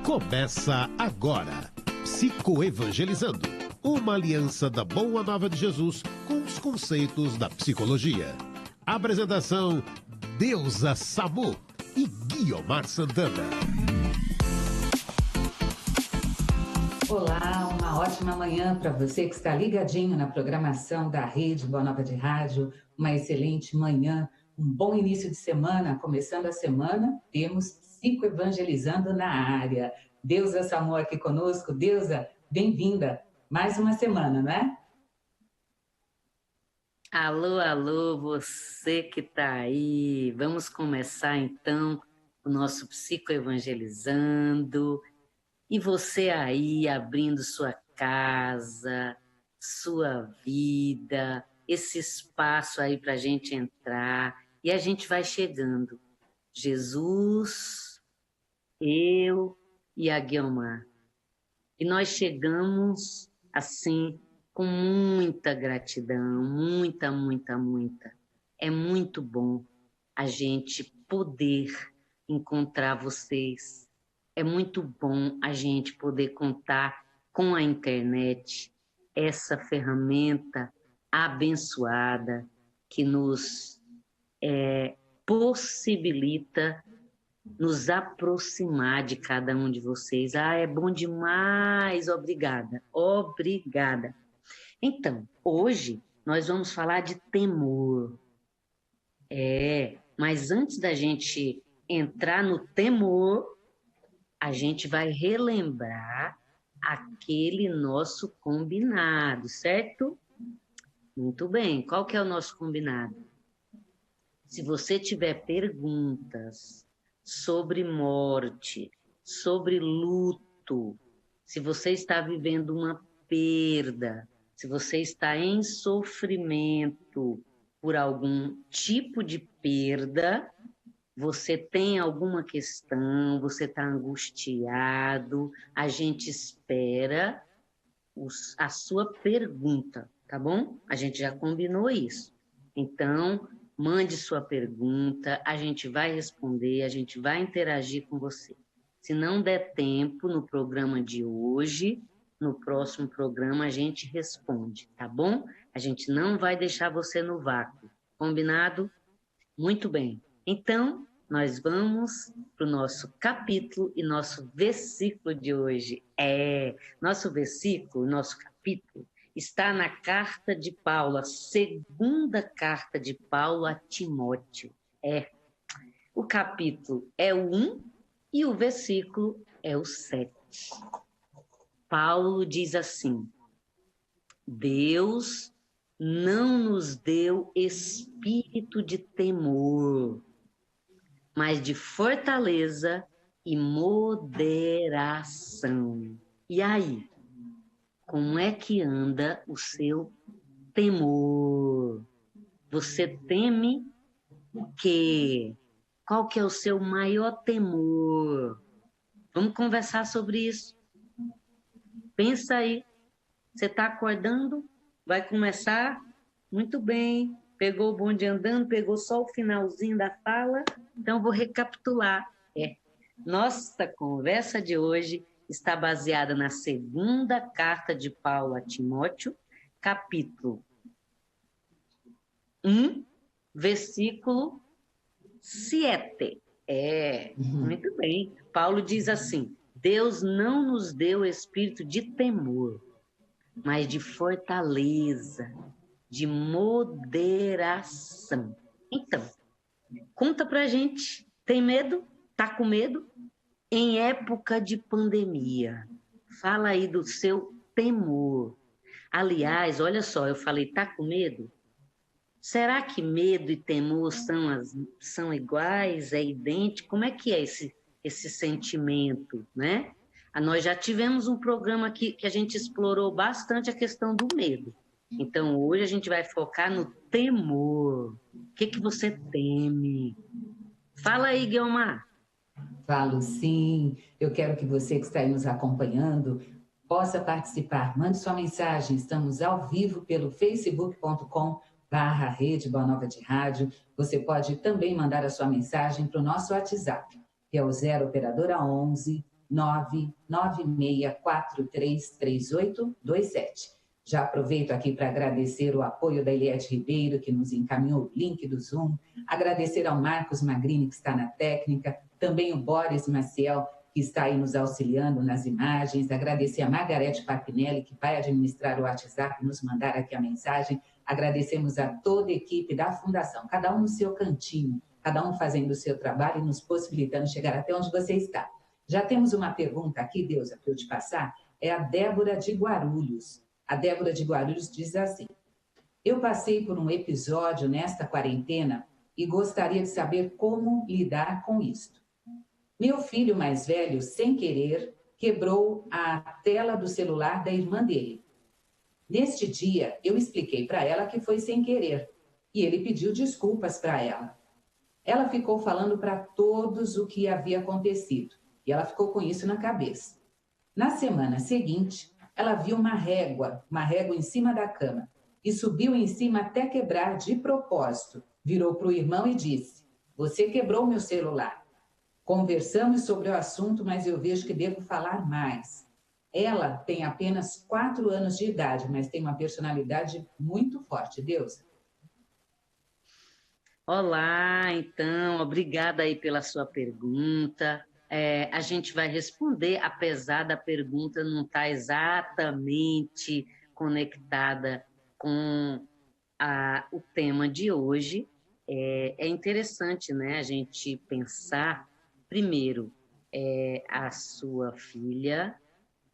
Começa agora, Psicoevangelizando, uma aliança da Boa Nova de Jesus com os conceitos da psicologia. Apresentação, Deusa Samu e Guiomar Santana. Olá, uma ótima manhã para você que está ligadinho na programação da Rede Boa Nova de Rádio. Uma excelente manhã, um bom início de semana. Começando a semana, temos Psicoevangelizando na área. Deusa Samu aqui conosco. Deusa, bem-vinda. Mais uma semana, não é? Alô, alô, você que está aí. Vamos começar então o nosso Psicoevangelizando. E você aí abrindo sua casa, sua vida, esse espaço aí para a gente entrar. E a gente vai chegando. Jesus, eu e a Guiomar. E nós chegamos assim com muita gratidão, muita. É muito bom a gente poder encontrar vocês. É muito bom a gente poder contar com a internet, essa ferramenta abençoada que nos possibilita nos aproximar de cada um de vocês. É bom demais, obrigada. Então, hoje nós vamos falar de temor. Mas antes da gente entrar no temor, a gente vai relembrar aquele nosso combinado, certo? Muito bem, qual que é o nosso combinado? Se você tiver perguntas sobre morte, sobre luto, se você está vivendo uma perda, se você está em sofrimento por algum tipo de perda, você tem alguma questão, você está angustiado, a gente espera a sua pergunta, tá bom? A gente já combinou isso. Então, mande sua pergunta, a gente vai responder, a gente vai interagir com você. Se não der tempo no programa de hoje, no próximo programa a gente responde, tá bom? A gente não vai deixar você no vácuo. Combinado? Muito bem. Então, nós vamos para o nosso capítulo e nosso versículo de hoje. Nosso versículo, nosso capítulo, está na carta de Paulo, a segunda carta de Paulo a Timóteo. O capítulo é o 1 e o versículo é o 7. Paulo diz assim: Deus não nos deu espírito de temor, mas de fortaleza e moderação. E aí? Como é que anda o seu temor? Você teme o quê? Qual que é o seu maior temor? Vamos conversar sobre isso. Pensa aí. Você está acordando? Vai começar? Muito bem. Pegou o bonde andando, pegou só o finalzinho da fala. Então, vou recapitular. Nossa conversa de hoje está baseada na segunda carta de Paulo a Timóteo, capítulo 1, versículo 7. Muito bem. Paulo diz assim: Deus não nos deu espírito de temor, mas de fortaleza, de moderação. Então, conta pra gente. Tem medo? Tá com medo? Em época de pandemia, fala aí do seu temor. Aliás, olha só, eu falei, tá com medo? Será que medo e temor são iguais, é idêntico? Como é que é esse sentimento, né? Nós já tivemos um programa aqui que a gente explorou bastante a questão do medo. Então, hoje a gente vai focar no temor. O que você teme? Fala aí, Guiomar. Falo sim. Eu quero que você que está aí nos acompanhando possa participar. Mande sua mensagem. Estamos ao vivo pelo facebook.com/Rede Boa Nova de Rádio. Você pode também mandar a sua mensagem para o nosso WhatsApp, que é o 0 operadora 11 996433827. Já aproveito aqui para agradecer o apoio da Eliette Ribeiro, que nos encaminhou o link do Zoom, agradecer ao Marcos Magrini, que está na técnica, também o Boris Maciel, que está aí nos auxiliando nas imagens, agradecer a Margarete Papinelli, que vai administrar o WhatsApp e nos mandar aqui a mensagem, agradecemos a toda a equipe da Fundação, cada um no seu cantinho, cada um fazendo o seu trabalho e nos possibilitando chegar até onde você está. Já temos uma pergunta aqui, Deusa, para eu te passar, é a Débora de Guarulhos. A Débora de Guarulhos diz assim: eu passei por um episódio nesta quarentena e gostaria de saber como lidar com isto. Meu filho mais velho, sem querer, quebrou a tela do celular da irmã dele. Neste dia, eu expliquei para ela que foi sem querer e ele pediu desculpas para ela. Ela ficou falando para todos o que havia acontecido e ela ficou com isso na cabeça. Na semana seguinte, ela viu uma régua em cima da cama e subiu em cima até quebrar de propósito. Virou para o irmão e disse: você quebrou meu celular. Conversamos sobre o assunto, mas eu vejo que devo falar mais. Ela tem apenas 4 anos de idade, mas tem uma personalidade muito forte. Deusa. Olá, então, obrigada aí pela sua pergunta. A gente vai responder, apesar da pergunta não estar exatamente conectada com o tema de hoje. É interessante, né, a gente pensar, primeiro, a sua filha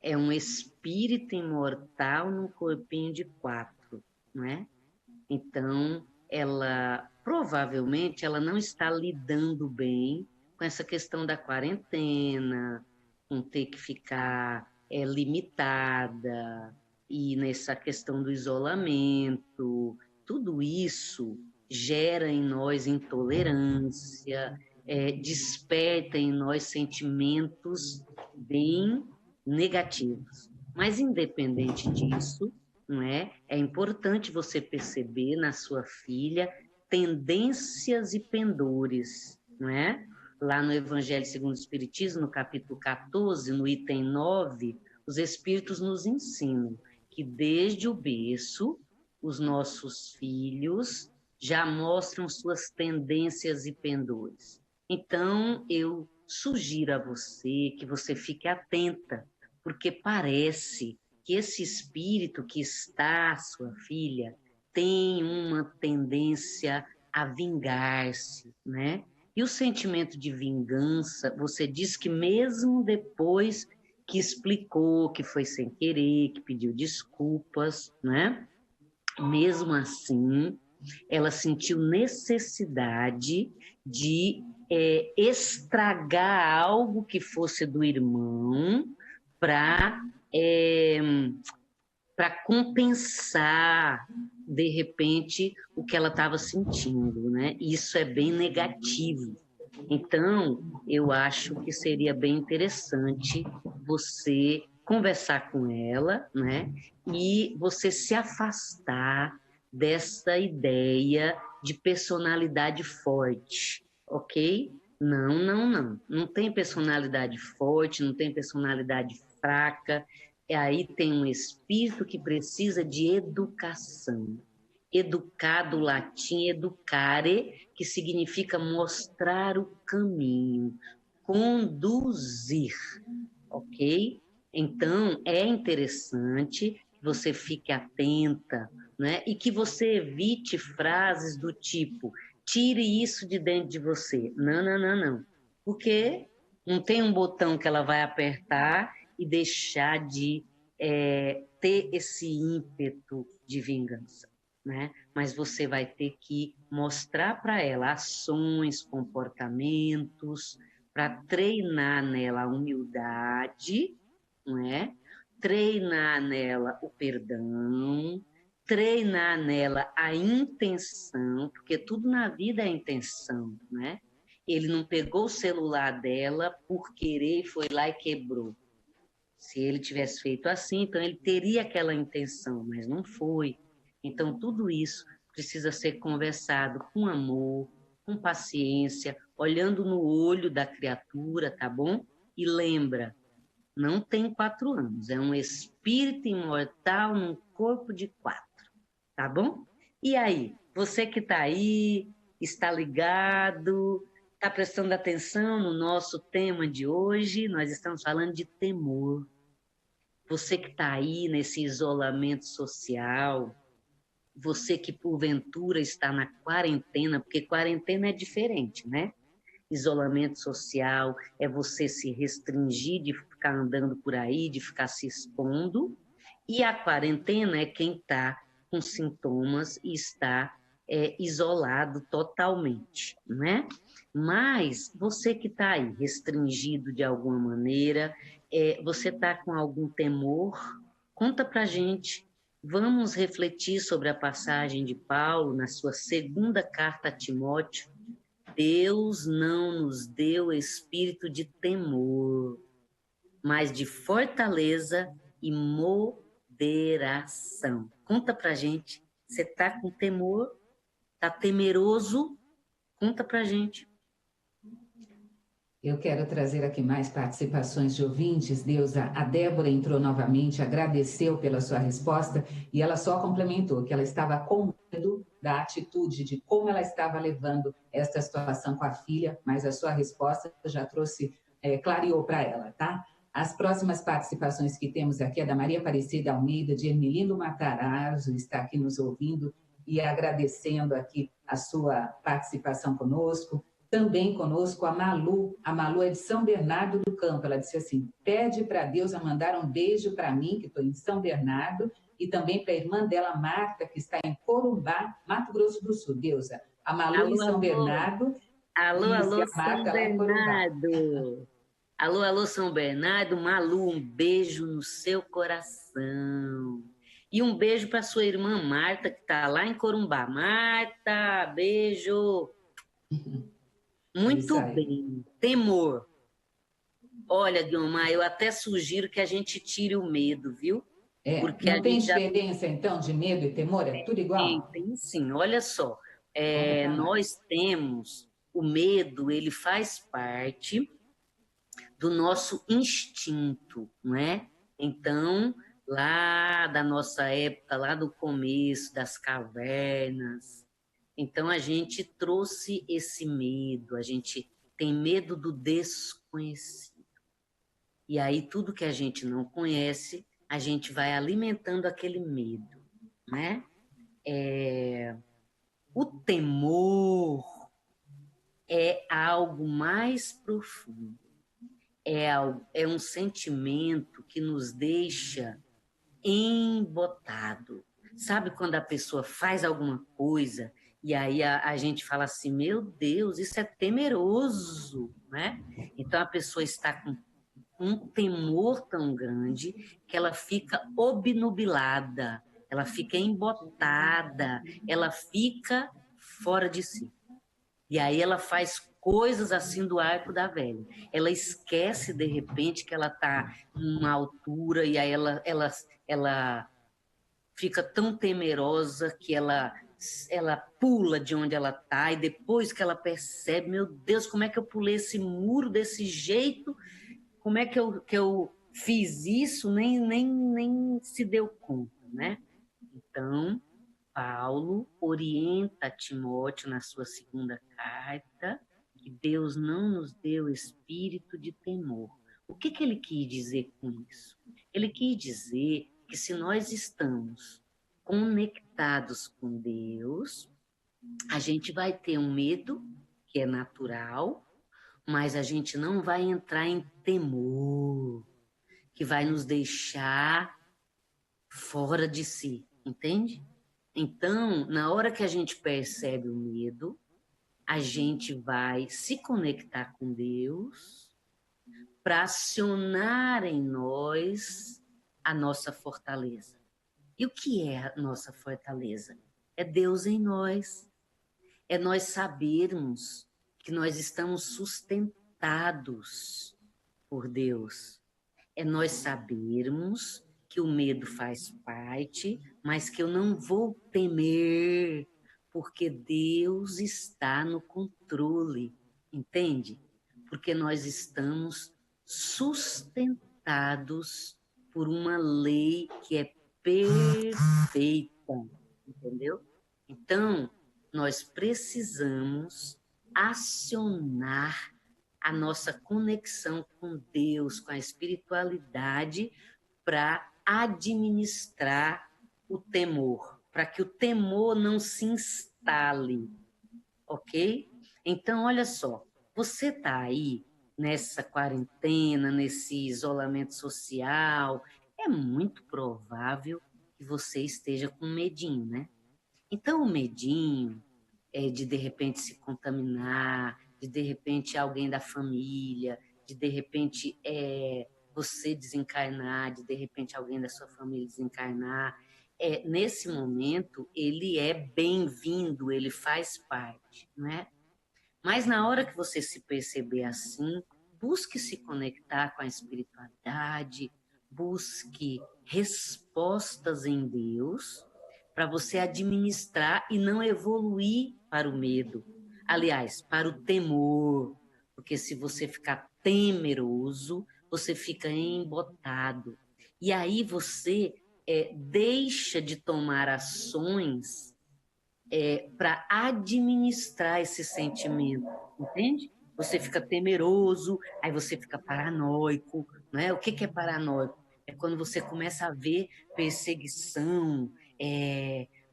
é um espírito imortal num corpinho de 4, não é? Então, provavelmente ela não está lidando bem com essa questão da quarentena, com ter que ficar limitada, e nessa questão do isolamento. Tudo isso gera em nós intolerância, desperta em nós sentimentos bem negativos. Mas, independente disso, não é? É importante você perceber na sua filha tendências e pendores, não é? Lá no Evangelho segundo o Espiritismo, no capítulo 14, no item 9, os Espíritos nos ensinam que desde o berço, os nossos filhos já mostram suas tendências e pendores. Então, eu sugiro a você que você fique atenta, porque parece que esse espírito que está, sua filha, tem uma tendência a vingar-se, né? E o sentimento de vingança, você diz que mesmo depois que explicou que foi sem querer, que pediu desculpas, né? Mesmo assim, ela sentiu necessidade de estragar algo que fosse do irmão para compensar, de repente, o que ela estava sentindo, né? Isso é bem negativo. Então, eu acho que seria bem interessante você conversar com ela, né? E você se afastar dessa ideia de personalidade forte, ok? Não, não, não. Não tem personalidade forte, não tem personalidade fraca. Aí tem um espírito que precisa de educação. Educar do latim educare, que significa mostrar o caminho, conduzir, ok? Então, é interessante que você fique atenta, né? E que você evite frases do tipo, tire isso de dentro de você. Não, não, não, não. Porque não tem um botão que ela vai apertar e deixar de ter esse ímpeto de vingança, né? Mas você vai ter que mostrar para ela ações, comportamentos, para treinar nela a humildade, não é? Treinar nela o perdão, treinar nela a intenção, porque tudo na vida é intenção, né? Ele não pegou o celular dela por querer e foi lá e quebrou. Se ele tivesse feito assim, então ele teria aquela intenção, mas não foi. Então, tudo isso precisa ser conversado com amor, com paciência, olhando no olho da criatura, tá bom? E lembra, não tem 4 anos, é um espírito imortal num corpo de 4, tá bom? E aí, você que está aí, está ligado, está prestando atenção no nosso tema de hoje, nós estamos falando de temor. Você que está aí nesse isolamento social, você que porventura está na quarentena, porque quarentena é diferente, né? Isolamento social é você se restringir de ficar andando por aí, de ficar se expondo, e a quarentena é quem está com sintomas e está isolado totalmente, né? Mas você que está aí restringido de alguma maneira, você está com algum temor? Conta para gente. Vamos refletir sobre a passagem de Paulo na sua segunda carta a Timóteo. Deus não nos deu espírito de temor, mas de fortaleza e moderação. Conta pra gente, você tá com temor? Tá temeroso? Conta pra gente. Eu quero trazer aqui mais participações de ouvintes. Deusa, a Débora entrou novamente, agradeceu pela sua resposta e ela só complementou que ela estava com medo da atitude, de como ela estava levando esta situação com a filha, mas a sua resposta já trouxe, clareou para ela, tá? As próximas participações que temos aqui é da Maria Aparecida Almeida, de Ermelindo Matarazzo, está aqui nos ouvindo e agradecendo aqui a sua participação conosco. Também conosco a Malu é de São Bernardo do Campo, ela disse assim, pede para Deus a mandar um beijo para mim, que estou em São Bernardo, e também para a irmã dela, Marta, que está em Corumbá, Mato Grosso do Sul. Deusa, a Malu Alô, em São alô. Bernardo, Alô, e alô, a São Marta lá em Corumbá. Bernardo. Alô, alô, São Bernardo. Malu, um beijo no seu coração. E um beijo para sua irmã Marta, que está lá em Corumbá. Marta, beijo. É isso Muito aí. bem. Temor. Olha, Guilmar, eu até sugiro que a gente tire o medo, viu? Porque a Não tem gente já diferença, então, de medo e temor? É tudo igual? tem sim. Olha só, Conta para nós nós. temos o medo, ele faz parte do nosso instinto, não é? Então, lá da nossa época, lá do começo das cavernas, então a gente trouxe esse medo, a gente tem medo do desconhecido. E aí tudo que a gente não conhece, a gente vai alimentando aquele medo, né? O temor é algo mais profundo. É um sentimento que nos deixa embotado. Sabe quando a pessoa faz alguma coisa e aí a gente fala assim, meu Deus, isso é temeroso, né? Então a pessoa está com um temor tão grande que ela fica obnubilada, ela fica embotada, ela fica fora de si. E aí ela faz coisas assim do arco da velha. Ela esquece, de repente, que ela está numa altura e aí ela fica tão temerosa que ela pula de onde ela está e depois que ela percebe, meu Deus, como é que eu pulei esse muro desse jeito? Como é que eu fiz isso? Nem se deu conta, né? Então, Paulo orienta Timóteo na sua segunda carta que Deus não nos deu espírito de temor. O que ele quis dizer com isso? Ele quis dizer que se nós estamos conectados com Deus, a gente vai ter um medo que é natural, mas a gente não vai entrar em temor, que vai nos deixar fora de si, entende? Então, na hora que a gente percebe o medo, a gente vai se conectar com Deus para acionar em nós a nossa fortaleza. E o que é a nossa fortaleza? É Deus em nós. É nós sabermos que nós estamos sustentados por Deus. É nós sabermos que o medo faz parte, mas que eu não vou temer, porque Deus está no controle, entende? Porque nós estamos sustentados. limitados por uma lei que é perfeita, entendeu? Então, nós precisamos acionar a nossa conexão com Deus, com a espiritualidade, para administrar o temor, para que o temor não se instale, ok? Então, olha só, você está aí nessa quarentena, nesse isolamento social, é muito provável que você esteja com medinho, né? Então, o medinho é de repente se contaminar, de repente alguém da família, de repente você desencarnar, de repente alguém da sua família desencarnar. Nesse momento, ele é bem-vindo, ele faz parte, né? Mas na hora que você se perceber assim, busque se conectar com a espiritualidade, busque respostas em Deus para você administrar e não evoluir para o medo. Aliás, para o temor. Porque se você ficar temeroso, você fica embotado. E aí você deixa de tomar ações para administrar esse sentimento, entende? Você fica temeroso, aí você fica paranoico, né? O que é paranoico? É quando você começa a ver perseguição,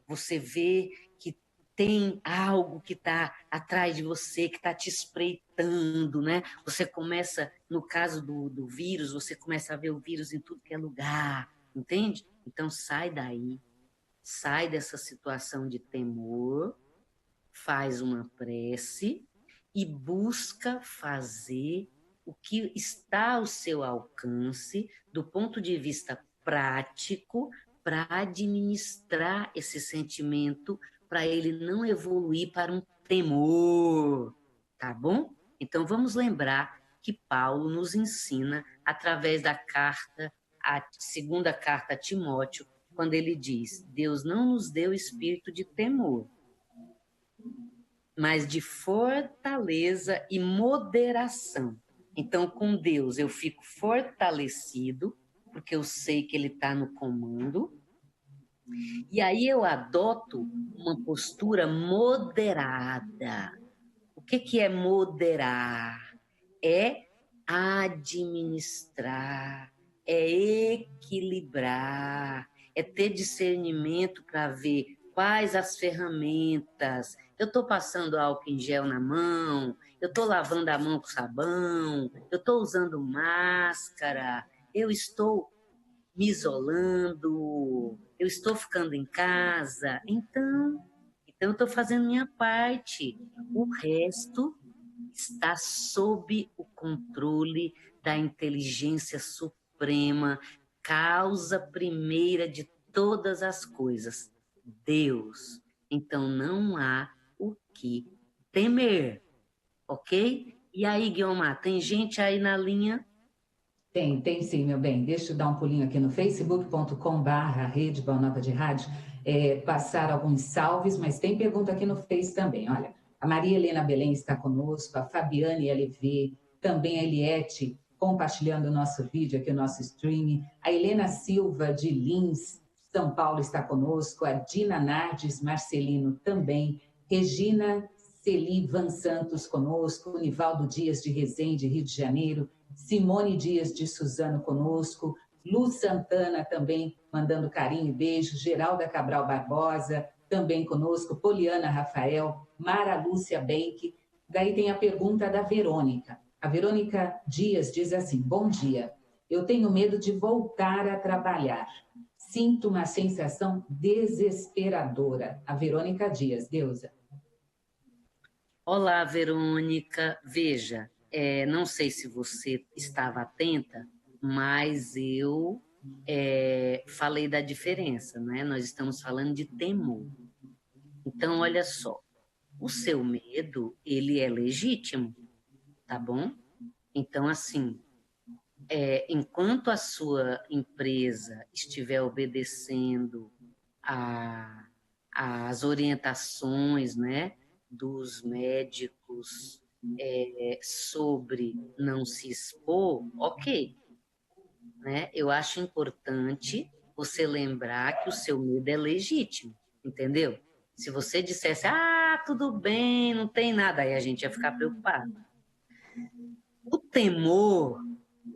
você vê que tem algo que está atrás de você, que está te espreitando, né? Você começa, no caso do vírus, você começa a ver o vírus em tudo que é lugar, entende? Então sai daí, sai dessa situação de temor, faz uma prece e busca fazer o que está ao seu alcance do ponto de vista prático para administrar esse sentimento, para ele não evoluir para um temor, tá bom? Então vamos lembrar que Paulo nos ensina através da carta, a segunda carta a Timóteo, quando ele diz: Deus não nos deu espírito de temor, mas de fortaleza e moderação. Então, com Deus eu fico fortalecido, porque eu sei que Ele está no comando, e aí eu adoto uma postura moderada. O que é moderar? É administrar, é equilibrar, é ter discernimento para ver quais as ferramentas. Eu estou passando álcool em gel na mão, eu estou lavando a mão com sabão, eu estou usando máscara, eu estou me isolando, eu estou ficando em casa. Então eu estou fazendo minha parte. O resto está sob o controle da inteligência suprema, causa primeira de todas as coisas, Deus. Então não há o que temer, ok? E aí, Guiomar, tem gente aí na linha? Tem sim, meu bem. Deixa eu dar um pulinho aqui no facebook.com/Rede Boa Nova de Rádio, passar alguns salves, mas tem pergunta aqui no Face também. Olha, a Maria Helena Belém está conosco, a Fabiane LV, também a Eliette, compartilhando o nosso vídeo aqui, o nosso stream. A Helena Silva, de Lins, São Paulo, está conosco. A Dina Nardes Marcelino também. Regina Celi Van Santos conosco. O Nivaldo Dias, de Resende, Rio de Janeiro. Simone Dias de Suzano conosco, Lu Santana também mandando carinho e beijo, Geralda Cabral Barbosa também conosco, Poliana Rafael, Mara Lúcia Benck. Daí tem a pergunta da Verônica. A Verônica Dias diz assim: bom dia, eu tenho medo de voltar a trabalhar. Sinto uma sensação desesperadora. A Verônica Dias, Deusa. Olá, Verônica. Veja, não sei se você estava atenta, mas eu falei da diferença, né? Nós estamos falando de temor. Então, olha só, o seu medo, ele é legítimo, tá bom? Então, assim, enquanto a sua empresa estiver obedecendo às orientações, né, dos médicos sobre não se expor, ok. né? Eu acho importante você lembrar que o seu medo é legítimo, entendeu? Se você dissesse, tudo bem, não tem nada, aí a gente ia ficar preocupado. O temor,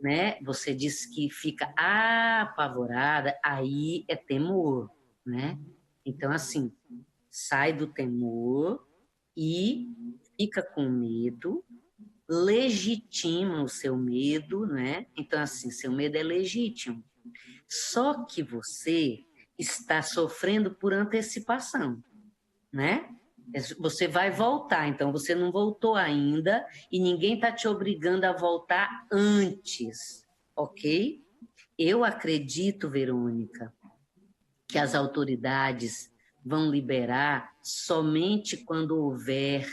né? Você disse que fica apavorada, aí é temor, né? Então, assim, sai do temor e fica com medo, legitima o seu medo, né? Então, assim, seu medo é legítimo. Só que você está sofrendo por antecipação, né? Você vai voltar, então você não voltou ainda e ninguém está te obrigando a voltar antes, ok? Eu acredito, Verônica, que as autoridades vão liberar somente quando houver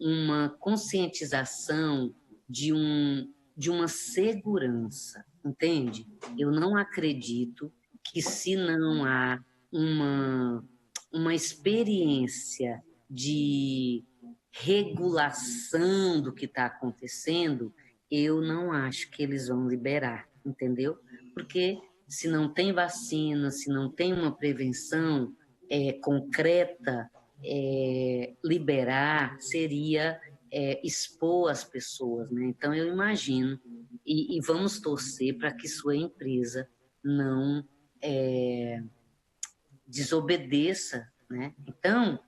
uma conscientização de uma segurança, entende? Eu não acredito que se não há uma experiência de regulação do que está acontecendo, eu não acho que eles vão liberar, entendeu? Porque se não tem vacina, se não tem uma prevenção concreta, liberar seria expor as pessoas, né? Então eu imagino, e vamos torcer para que sua empresa não desobedeça, né? Então,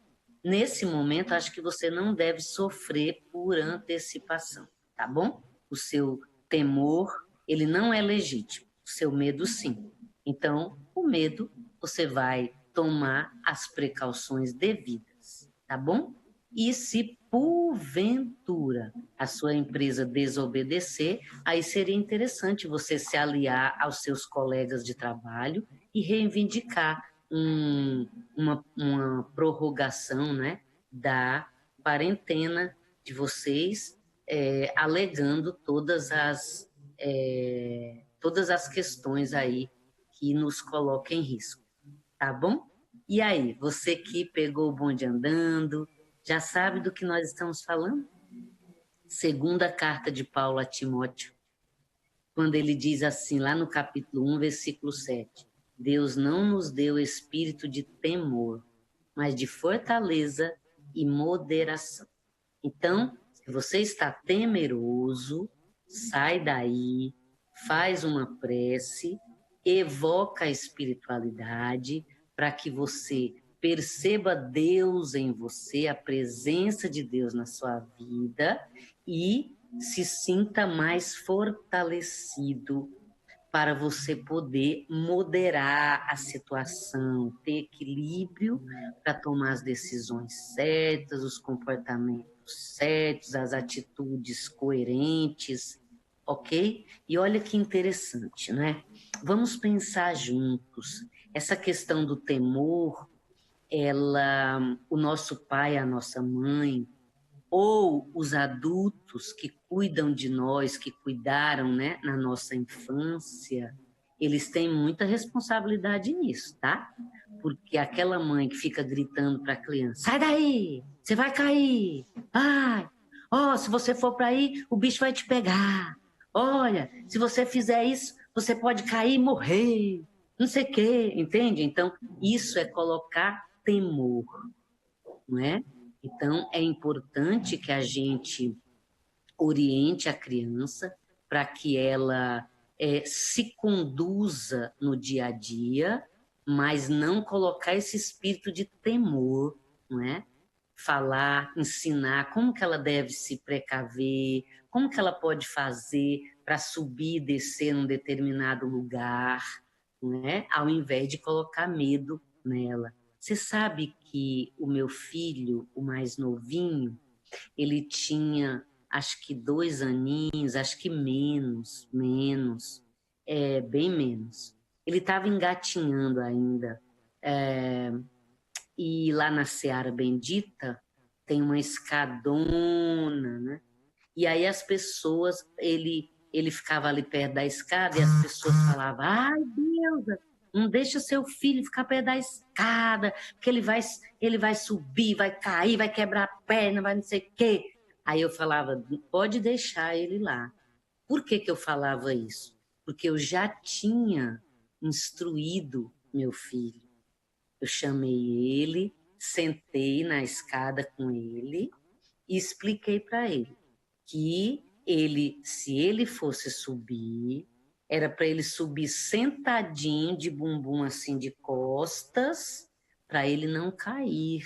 nesse momento, acho que você não deve sofrer por antecipação, tá bom? O seu temor, ele não é legítimo, o seu medo sim. Então, o medo, você vai tomar as precauções devidas, tá bom? E se porventura a sua empresa desobedecer, aí seria interessante você se aliar aos seus colegas de trabalho e reivindicar uma prorrogação, né, da quarentena de vocês, alegando todas as questões aí que nos colocam em risco, tá bom? E aí, você que pegou o bonde andando, já sabe do que nós estamos falando? Segunda carta de Paulo a Timóteo, quando ele diz assim, lá no capítulo 1, versículo 7, Deus não nos deu espírito de temor, mas de fortaleza e moderação. Então, se você está temeroso, sai daí, faz uma prece, evoca a espiritualidade para que você perceba Deus em você, a presença de Deus na sua vida e se sinta mais fortalecido para você poder moderar a situação, ter equilíbrio para tomar as decisões certas, os comportamentos certos, as atitudes coerentes, ok? E olha que interessante, né? Vamos pensar juntos. Essa questão do temor, o nosso pai, a nossa mãe, ou os adultos que cuidam de nós, que cuidaram, né, na nossa infância, eles têm muita responsabilidade nisso, tá? Porque aquela mãe que fica gritando para a criança, sai daí, você vai cair, vai, se você for para aí, o bicho vai te pegar, olha, se você fizer isso, você pode cair e morrer, não sei o quê, entende? Então, isso é colocar temor, não é? Então, é importante que a gente oriente a criança para que ela se conduza no dia a dia, mas não colocar esse espírito de temor, não é? Falar, ensinar como que ela deve se precaver, como que ela pode fazer para subir e descer num determinado lugar, não é? Ao invés de colocar medo nela. Você sabe que o meu filho, o mais novinho, ele tinha acho que 2 aninhos, acho que menos, bem menos. Ele estava engatinhando ainda. E lá na Seara Bendita tem uma escadona, né? E aí as pessoas, ele ficava ali perto da escada e as pessoas falavam, ai, Deus, não deixa seu filho ficar perto da escada, porque ele vai subir, vai cair, vai quebrar a perna, vai não sei o quê. Aí eu falava, pode deixar ele lá. Por que eu falava isso? porque eu já tinha instruído meu filho. Eu chamei ele, sentei na escada com ele e expliquei para ele que se ele fosse subir, era para ele subir sentadinho, de bumbum assim, de costas, para ele não cair,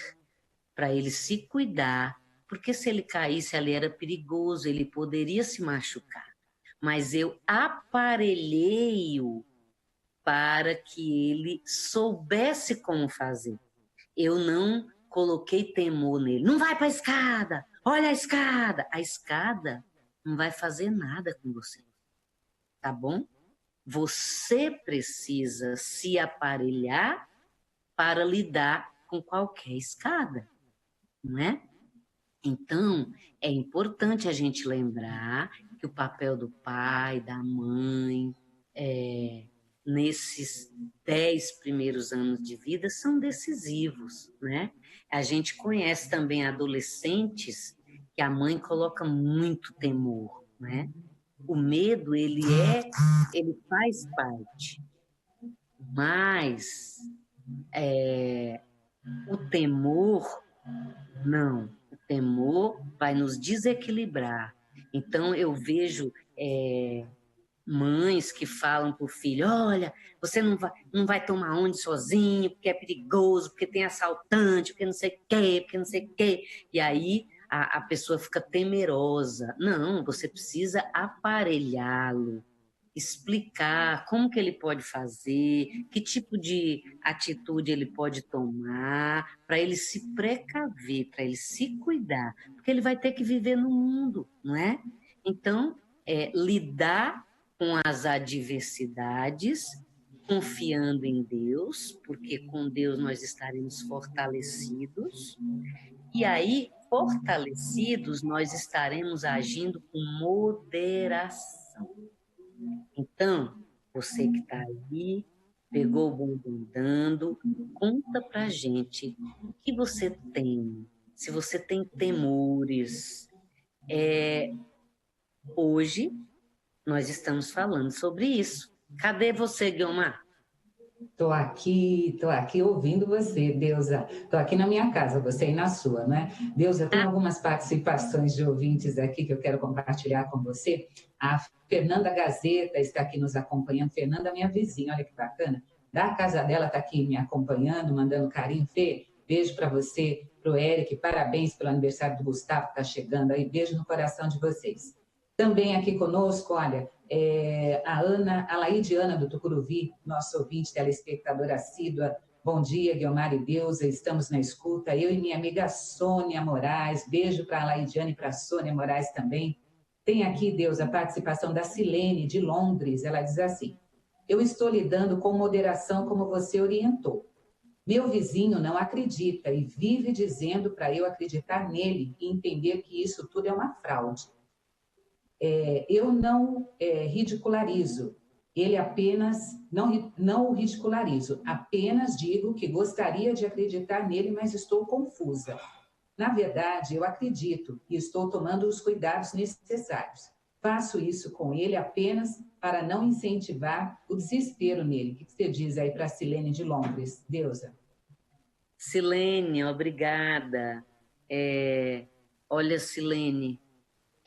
para ele se cuidar, porque se ele caísse ali era perigoso, ele poderia se machucar. Mas eu aparelhei-o para que ele soubesse como fazer. Eu não coloquei temor nele. Não vai para a escada, olha a escada. A escada não vai fazer nada com você, tá bom? Você precisa se aparelhar para lidar com qualquer escada, não é? Então, é importante a gente lembrar que o papel do pai, da mãe, nesses 10 primeiros anos de vida são decisivos, né? A gente conhece também adolescentes que a mãe coloca muito temor, né? O medo, ele faz parte, mas o temor, não. O temor vai nos desequilibrar. Então, eu vejo mães que falam para o filho, olha, você não vai tomar onde sozinho, porque é perigoso, porque tem assaltante, porque não sei o quê, porque não sei o quê. E aí a pessoa fica temerosa. Não, você precisa aparelhá-lo, explicar como que ele pode fazer, que tipo de atitude ele pode tomar, para ele se precaver, para ele se cuidar, porque ele vai ter que viver no mundo, não é? Então, lidar com as adversidades, confiando em Deus, porque com Deus nós estaremos fortalecidos, e aí, fortalecidos, nós estaremos agindo com moderação. Então, você que está aí, pegou o bumbum dando, conta pra gente o que você tem, se você tem temores. Hoje, nós estamos falando sobre isso. Cadê você, Guilmar? Tô aqui ouvindo você, Deusa. Tô aqui na minha casa, você aí na sua, né? Deusa, tem algumas participações de ouvintes aqui que eu quero compartilhar com você. A Fernanda Gazeta está aqui nos acompanhando. Fernanda, minha vizinha, olha que bacana. Da casa dela está aqui me acompanhando, mandando carinho. Fê, beijo para você, pro Eric, parabéns pelo aniversário do Gustavo que está chegando aí. Beijo no coração de vocês. Também aqui conosco, olha, a Laíde Ana do Tucuruvi, nosso ouvinte, telespectadora assídua. Bom dia, Guilmar e Deusa, estamos na escuta. Eu e minha amiga Sônia Moraes, beijo para a Laíde Ana e para a Sônia Moraes também. Tem aqui, Deusa, a participação da Silene, de Londres. Ela diz assim, eu estou lidando com moderação como você orientou. Meu vizinho não acredita e vive dizendo para eu acreditar nele e entender que isso tudo é uma fraude. Eu não ridicularizo, ele apenas, não o ridicularizo, apenas digo que gostaria de acreditar nele, mas estou confusa. Na verdade, eu acredito e estou tomando os cuidados necessários. Faço isso com ele apenas para não incentivar o desespero nele. O que você diz aí para a Silene de Londres, Deusa? Silene, obrigada. Olha, Silene,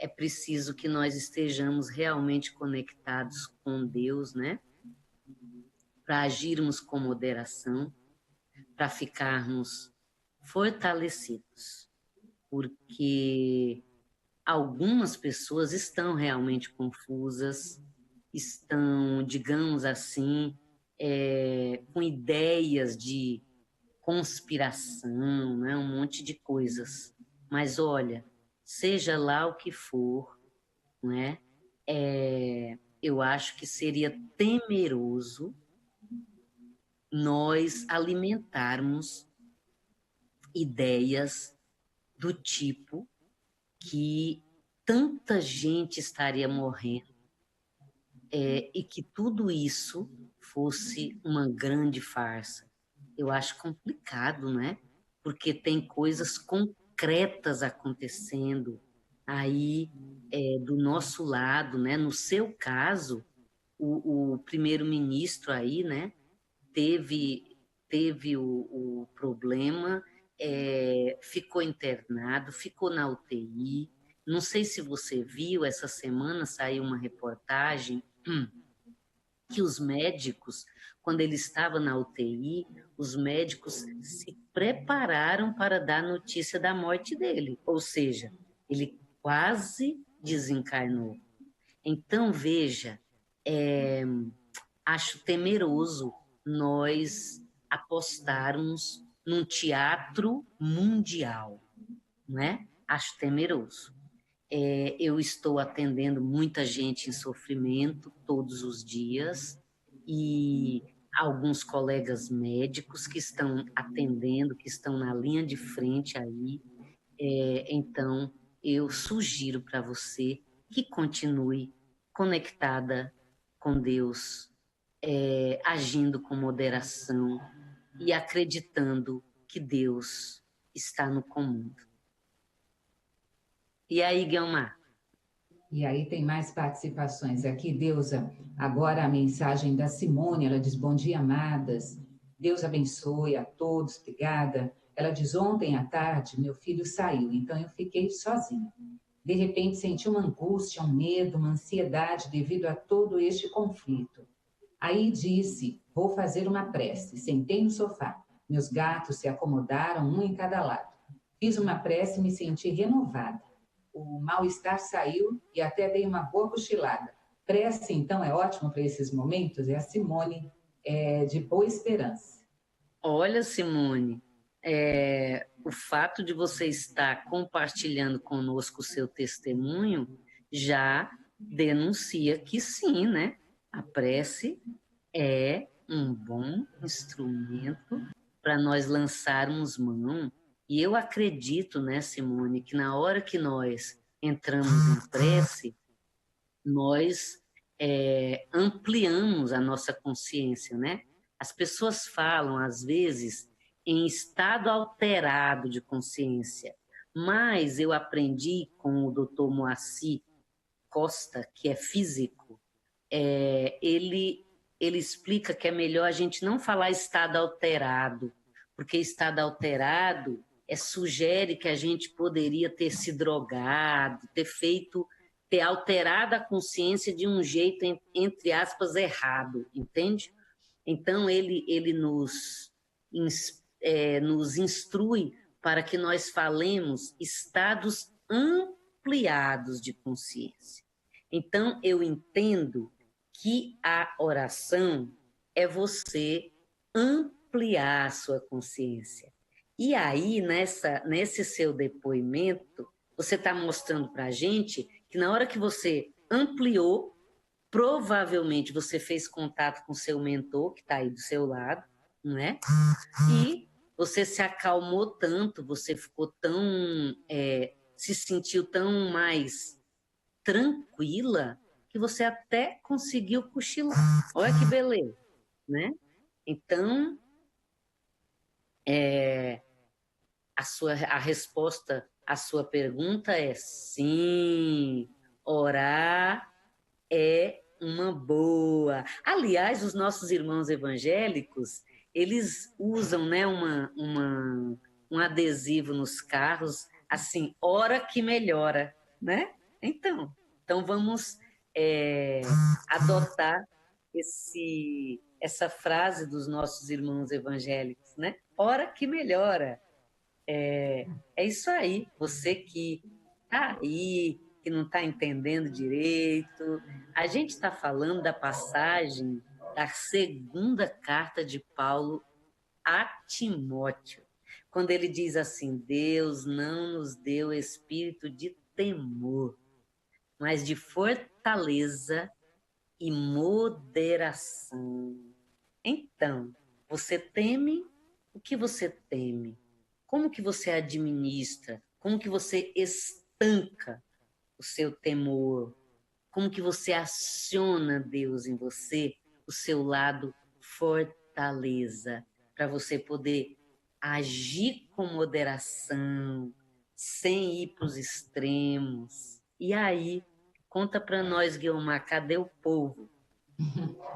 é preciso que nós estejamos realmente conectados com Deus, né? Para agirmos com moderação, para ficarmos fortalecidos, porque algumas pessoas estão realmente confusas, estão, digamos assim, com ideias de conspiração, né? Um monte de coisas. Mas olha, seja lá o que for, né? Eu acho que seria temeroso nós alimentarmos ideias do tipo que tanta gente estaria morrendo e que tudo isso fosse uma grande farsa. Eu acho complicado, né? Porque tem coisas concretas acontecendo aí do nosso lado, né? No seu caso, o primeiro-ministro aí, né, teve o problema, ficou internado, ficou na UTI. Não sei se você viu, essa semana saiu uma reportagem que os médicos, quando ele estava na UTI, os médicos se prepararam para dar notícia da morte dele, ou seja, ele quase desencarnou. Então, veja, acho temeroso nós apostarmos num teatro mundial, não é? Acho temeroso. Eu estou atendendo muita gente em sofrimento todos os dias e alguns colegas médicos que estão atendendo, que estão na linha de frente aí. Então, eu sugiro para você que continue conectada com Deus, agindo com moderação e acreditando que Deus está no comando. E aí, Guilmar? E aí tem mais participações aqui, Deusa. Agora a mensagem da Simone, ela diz, bom dia, amadas. Deus abençoe a todos, obrigada. Ela diz, ontem à tarde, meu filho saiu, então eu fiquei sozinha. De repente senti uma angústia, um medo, uma ansiedade devido a todo este conflito. Aí disse, vou fazer uma prece. Sentei no sofá. Meus gatos se acomodaram, um em cada lado. Fiz uma prece e me senti renovada. O mal-estar saiu e até dei uma boa cochilada. Prece, então, é ótimo para esses momentos? É a Simone, de Boa Esperança. Olha, Simone, o fato de você estar compartilhando conosco o seu testemunho já denuncia que sim, né? A prece é um bom instrumento para nós lançarmos mão. E eu acredito, né, Simone, que na hora que nós entramos em prece, nós ampliamos a nossa consciência, né? As pessoas falam, às vezes, em estado alterado de consciência, mas eu aprendi com o Dr. Moacir Costa, que é físico, ele explica que é melhor a gente não falar estado alterado, porque estado alterado sugere que a gente poderia ter se drogado, ter alterado a consciência de um jeito, entre aspas, errado, entende? Então, ele nos instrui para que nós falemos estados ampliados de consciência. Então, eu entendo que a oração é você ampliar a sua consciência. E aí, nesse seu depoimento, você está mostrando para a gente que na hora que você ampliou, provavelmente você fez contato com seu mentor, que está aí do seu lado, não é? E você se acalmou tanto, você ficou tão... se sentiu tão mais tranquila, que você até conseguiu cochilar. Olha que beleza, né? Então, a resposta à sua pergunta é sim, orar é uma boa. Aliás, os nossos irmãos evangélicos, eles usam, né, um adesivo nos carros, assim, hora que melhora, né? Então vamos adotar essa frase dos nossos irmãos evangélicos, né? Hora que melhora. É isso aí. Você que está aí, que não está entendendo direito. A gente está falando da passagem da segunda carta de Paulo a Timóteo, quando ele diz assim: Deus não nos deu espírito de temor, mas de fortaleza e moderação. Então, você teme? O que você teme? Como que você administra? Como que você estanca o seu temor? Como que você aciona Deus em você, o seu lado fortaleza, para você poder agir com moderação, sem ir para os extremos. E aí, conta para nós, Guilmar, cadê o povo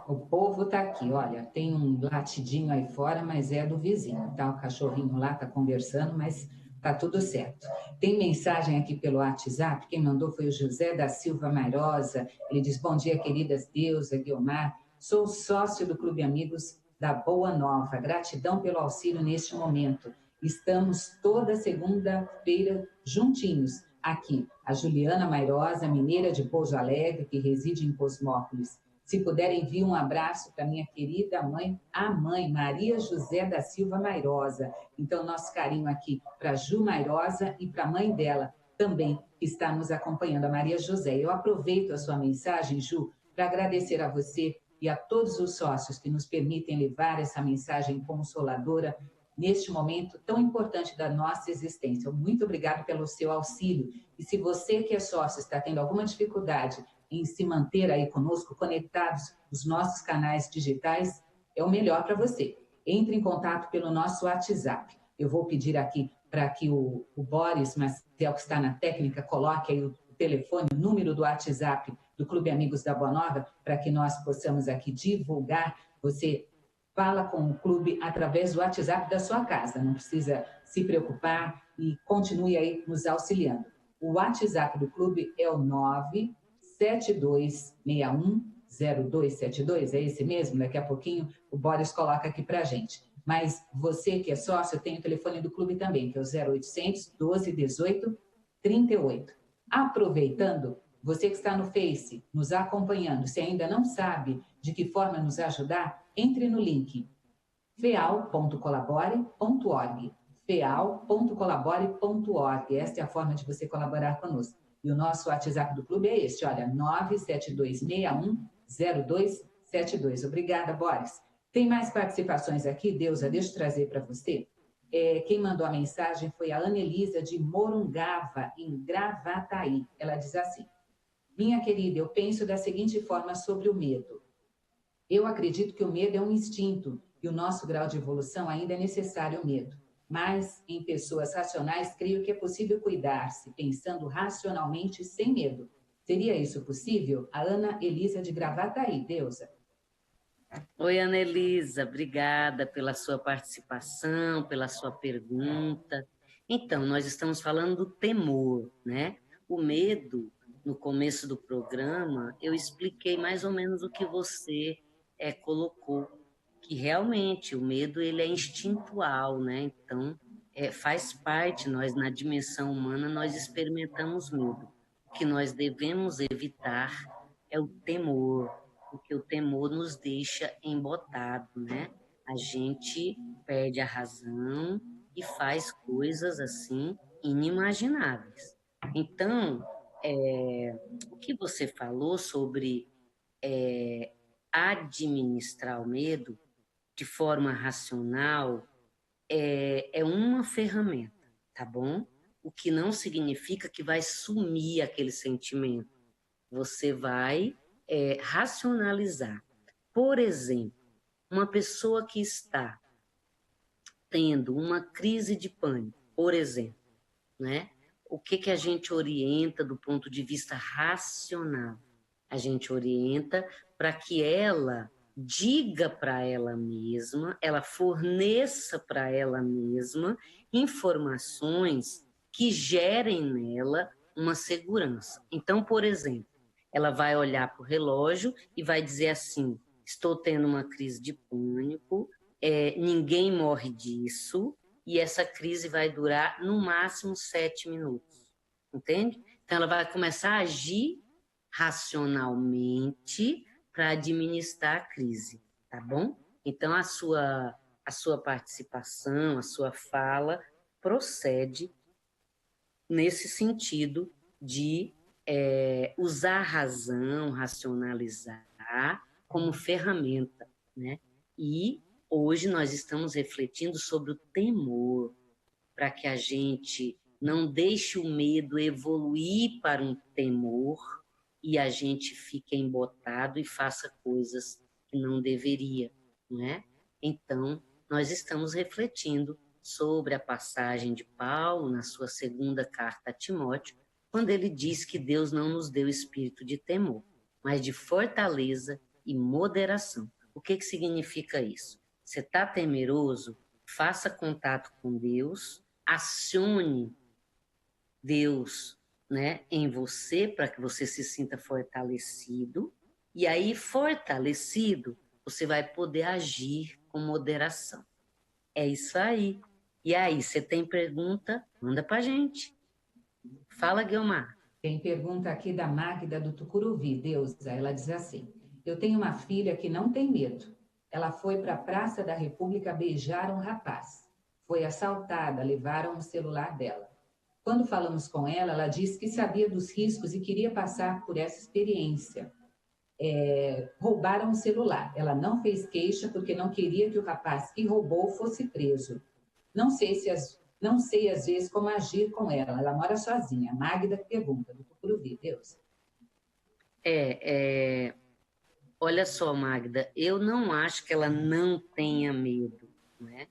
O povo tá aqui, olha, tem um latidinho aí fora, mas é do vizinho, tá? O cachorrinho lá tá conversando, mas tá tudo certo. Tem mensagem aqui pelo WhatsApp, quem mandou foi o José da Silva Mairosa. Ele diz: bom dia, queridas Deusa, Guiomar. Sou sócio do Clube Amigos da Boa Nova. Gratidão pelo auxílio neste momento. Estamos toda segunda-feira juntinhos aqui. A Juliana Mairosa, mineira de Pouso Alegre, que reside em Cosmópolis. Se puder, envie um abraço para minha querida mãe, a mãe Maria José da Silva Mairosa. Então, nosso carinho aqui para Ju Mairosa e para a mãe dela também, que está nos acompanhando, a Maria José. Eu aproveito a sua mensagem, Ju, para agradecer a você e a todos os sócios que nos permitem levar essa mensagem consoladora neste momento tão importante da nossa existência. Muito obrigado pelo seu auxílio. E se você que é sócio está tendo alguma dificuldade em se manter aí conosco, conectados nos nossos canais digitais, é o melhor para você. Entre em contato pelo nosso WhatsApp. Eu vou pedir aqui para que o Boris Maciel, que está na técnica, coloque aí o telefone, o número do WhatsApp do Clube Amigos da Boa Nova, para que nós possamos aqui divulgar. Você fala com o clube através do WhatsApp da sua casa, não precisa se preocupar e continue aí nos auxiliando. O WhatsApp do clube é o 972610272, é esse mesmo? Daqui a pouquinho o Boris coloca aqui para a gente. Mas você que é sócio, tem o telefone do clube também, que é o 0800 12 18 38. Aproveitando, você que está no Face, nos acompanhando, se ainda não sabe de que forma nos ajudar, entre no link feal.colabore.org, feal.colabore.org. Esta é a forma de você colaborar conosco. E o nosso WhatsApp do clube é este, olha, 972610272. Obrigada, Boris. Tem mais participações aqui, Deusa, deixa eu trazer para você. Quem mandou a mensagem foi a Ana Elisa de Morungava, em Gravataí. Ela diz assim: minha querida, eu penso da seguinte forma sobre o medo. Eu acredito que o medo é um instinto e o nosso grau de evolução ainda é necessário o medo. Mas, em pessoas racionais, creio que é possível cuidar-se, pensando racionalmente sem medo. Seria isso possível? A Ana Elisa de Gravataí, Deusa. Oi, Ana Elisa, obrigada pela sua participação, pela sua pergunta. Então, nós estamos falando do temor, né? O medo, no começo do programa, eu expliquei mais ou menos o que você colocou, que realmente o medo ele é instintual, né? Então, faz parte, nós na dimensão humana, nós experimentamos medo. O que nós devemos evitar é o temor, porque o temor nos deixa embotado, né? A gente perde a razão e faz coisas assim inimagináveis. Então, o que você falou sobre administrar o medo de forma racional é uma ferramenta, tá bom? O que não significa que vai sumir aquele sentimento. Você vai racionalizar. Por exemplo, uma pessoa que está tendo uma crise de pânico, por exemplo, né? O que a gente orienta do ponto de vista racional? A gente orienta para que ela diga para ela mesma, ela forneça para ela mesma informações que gerem nela uma segurança. Então, por exemplo, ela vai olhar para o relógio e vai dizer assim: estou tendo uma crise de pânico, ninguém morre disso, e essa crise vai durar no máximo 7 minutos, entende? Então ela vai começar a agir racionalmente para administrar a crise, tá bom? Então a sua participação, a sua fala procede nesse sentido de usar a razão, racionalizar como ferramenta, né? E hoje nós estamos refletindo sobre o temor, para que a gente não deixe o medo evoluir para um temor e a gente fique embotado e faça coisas que não deveria, né? Então, nós estamos refletindo sobre a passagem de Paulo na sua segunda carta a Timóteo, quando ele diz que Deus não nos deu espírito de temor, mas de fortaleza, e moderação. O que significa isso? Você está temeroso? Faça contato com Deus, acione Deus, né, em você para que você se sinta fortalecido, e aí, fortalecido, você vai poder agir com moderação. É isso aí. E aí, você tem pergunta? Manda para a gente. Fala, Guilmar. Tem pergunta aqui da Magda do Tucuruvi, Deusa. Ela diz assim: eu tenho uma filha que não tem medo. Ela foi para a Praça da República beijar um rapaz. Foi assaltada, levaram o celular dela. Quando falamos com ela, ela disse que sabia dos riscos e queria passar por essa experiência. Roubaram o celular. Ela não fez queixa porque não queria que o rapaz que roubou fosse preso. Não sei às vezes como agir com ela. Ela mora sozinha. Magda pergunta do Tucuruvi, Deus. Olha só, Magda, eu não acho que ela não tenha medo, né?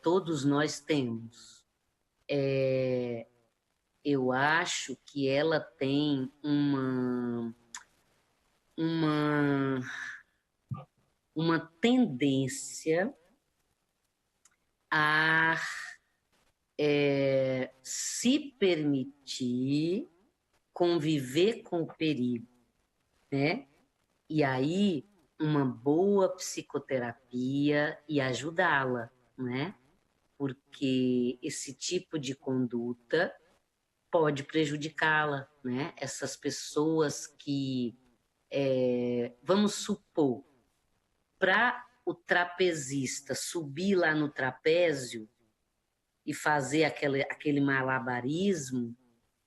Todos nós temos. Eu acho que ela tem uma tendência a se permitir conviver com o perigo, né? E aí, uma boa psicoterapia e ajudá-la, né? Porque esse tipo de conduta pode prejudicá-la, né? Essas pessoas que, vamos supor, para o trapezista subir lá no trapézio e fazer aquele malabarismo,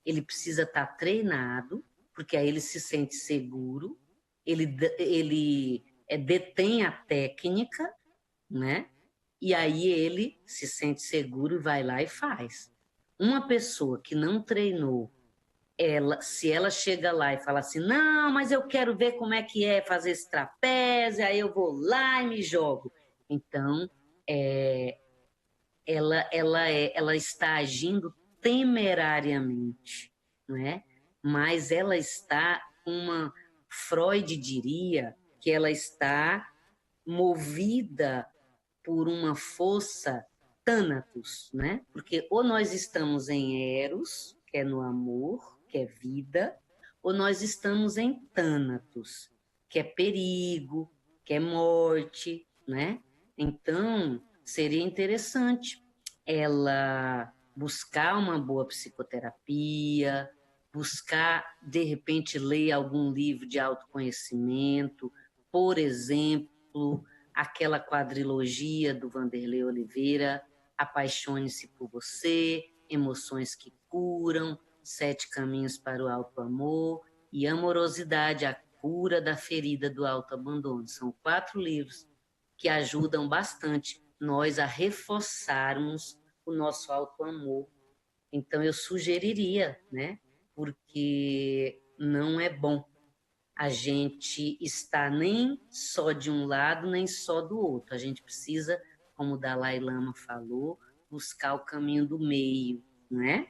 ele precisa estar treinado, porque aí ele se sente seguro, ele detém a técnica, né? E aí ele se sente seguro e vai lá e faz. Uma pessoa que não treinou, se ela chega lá e fala assim, não, mas eu quero ver como é que é fazer esse trapézio, aí eu vou lá e me jogo. Então, ela está agindo temerariamente, né? Mas ela está, Freud diria que ela está movida por uma força Thanatos, né? Porque ou nós estamos em Eros, que é no amor, que é vida, ou nós estamos em Thanatos, que é perigo, que é morte, né? Então, seria interessante ela buscar uma boa psicoterapia, buscar, de repente, ler algum livro de autoconhecimento, por exemplo, aquela quadrilogia do Vanderlei Oliveira, Apaixone-se por Você, Emoções que Curam, 7 Caminhos para o Autoamor e Amorosidade, a Cura da Ferida do Autoabandono. São 4 livros que ajudam bastante nós a reforçarmos o nosso autoamor. Então, eu sugeriria, né? Porque não é bom a gente estar nem só de um lado, nem só do outro. A gente precisa, como o Dalai Lama falou, buscar o caminho do meio, né?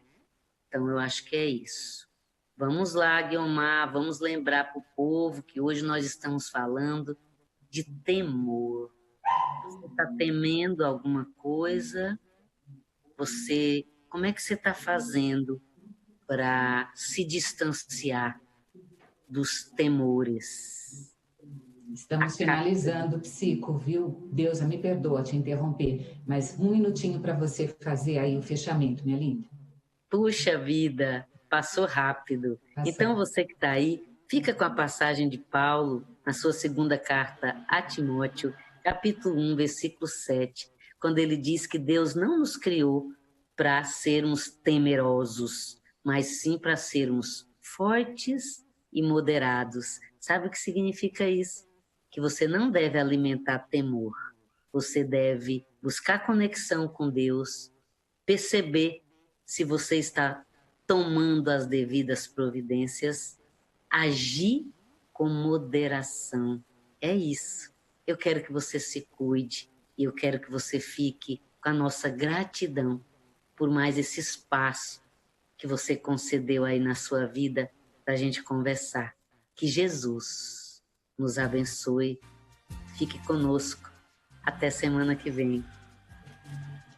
Então, eu acho que é isso. Vamos lá, Guiomar, vamos lembrar para o povo que hoje nós estamos falando de temor. Você está temendo alguma coisa? Como é que você está fazendo para se distanciar dos temores? Estamos finalizando, psico, viu? Deusa, me perdoa te interromper, mas um minutinho para você fazer aí o fechamento, minha linda. Puxa vida, passou rápido. Então você que está aí, fica com a passagem de Paulo na sua segunda carta a Timóteo, capítulo 1, versículo 7, quando ele diz que Deus não nos criou para sermos temerosos, mas sim para sermos fortes e moderados. Sabe o que significa isso? Que você não deve alimentar temor. Você deve buscar conexão com Deus, perceber se você está tomando as devidas providências, agir com moderação. É isso. Eu quero que você se cuide e eu quero que você fique com a nossa gratidão por mais esse espaço que você concedeu aí na sua vida para a gente conversar. Que Jesus nos abençoe. Fique conosco. Até semana que vem.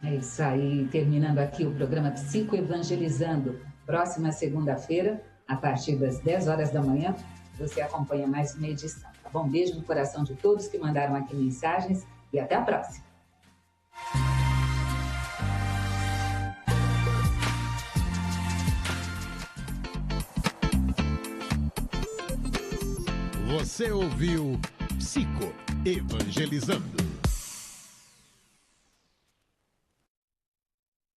É isso aí. Terminando aqui o programa Psicoevangelizando. Próxima segunda-feira, a partir das 10 horas da manhã, você acompanha mais uma edição. Tá bom? Beijo no coração de todos que mandaram aqui mensagens e até a próxima. Você ouviu Psicoevangelizando.